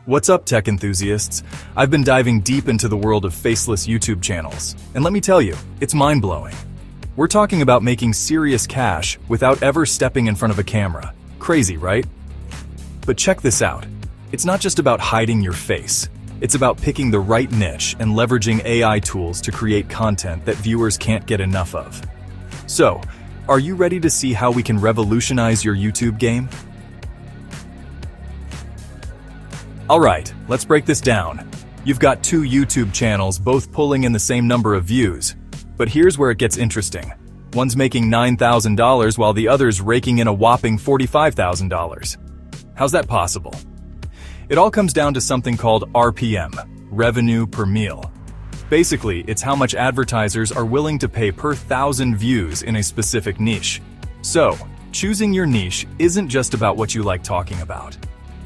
What's up, tech enthusiasts? I've been diving deep into the world of faceless YouTube channels, and let me tell you, it's mind-blowing. We're talking about making serious cash without ever stepping in front of a camera. Crazy, right? But check this out. It's not just about hiding your face. It's about picking the right niche and leveraging AI tools to create content that viewers can't get enough of. So, are you ready to see how we can revolutionize your YouTube game? Alright, let's break this down. You've got two YouTube channels both pulling in the same number of views. But here's where it gets interesting. One's making $9,000 while the other's raking in a whopping $45,000. How's that possible? It all comes down to something called RPM, revenue per mille. Basically, it's how much advertisers are willing to pay per 1,000 views in a specific niche. So, choosing your niche isn't just about what you like talking about.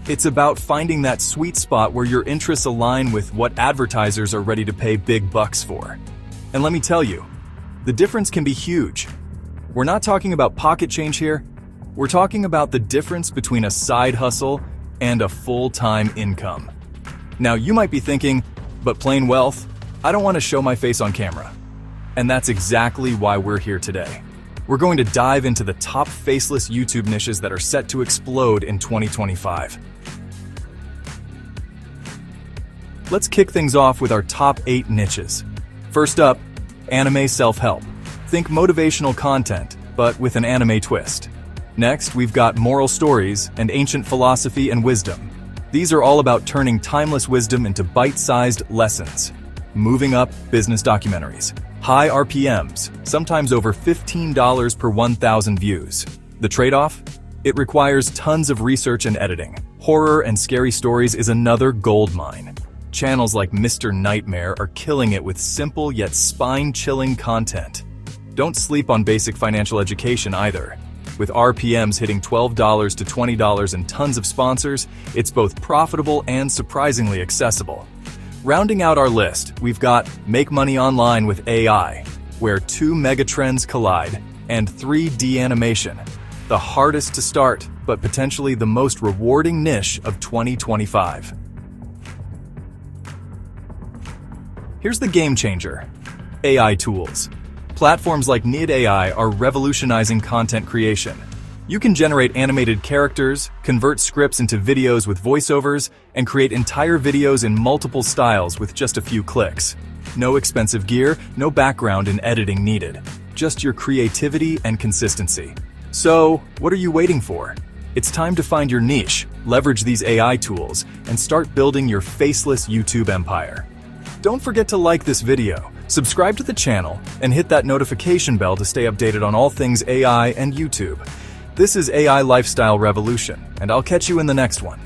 It's about finding that sweet spot where your interests align with what advertisers are ready to pay big bucks for. And let me tell you, the difference can be huge. We're not talking about pocket change here. We're talking about the difference between a side hustle and a full-time income. Now, you might be thinking, but plain wealth, I don't want to show my face on camera. And that's exactly why we're here today. We're going to dive into the top faceless YouTube niches that are set to explode in 2025. Let's kick things off with our top 8 niches. First up, anime self-help. Think motivational content, but with an anime twist. Next, we've got moral stories and ancient philosophy and wisdom. These are all about turning timeless wisdom into bite-sized lessons. Moving up, business documentaries. High RPMs, sometimes over $15 per 1,000 views. The trade-off? It requires tons of research and editing. Horror and scary stories is another gold mine. Channels like Mr. Nightmare are killing it with simple yet spine-chilling content. Don't sleep on basic financial education either. With RPMs hitting $12 to $20 and tons of sponsors, it's both profitable and surprisingly accessible. Rounding out our list, we've got Make Money Online with AI, where 2 megatrends collide, and 3D animation, the hardest to start, but potentially the most rewarding niche of 2025. Here's the game changer: AI tools. Platforms like NidAI are revolutionizing content creation. You can generate animated characters, convert scripts into videos with voiceovers, and create entire videos in multiple styles with just a few clicks. No expensive gear, no background and editing needed. Just your creativity and consistency. So, what are you waiting for? It's time to find your niche, leverage these AI tools, and start building your faceless YouTube empire. Don't forget to like this video, subscribe to the channel, and hit that notification bell to stay updated on all things AI and YouTube. This is AI Lifestyle Revolution, and I'll catch you in the next one.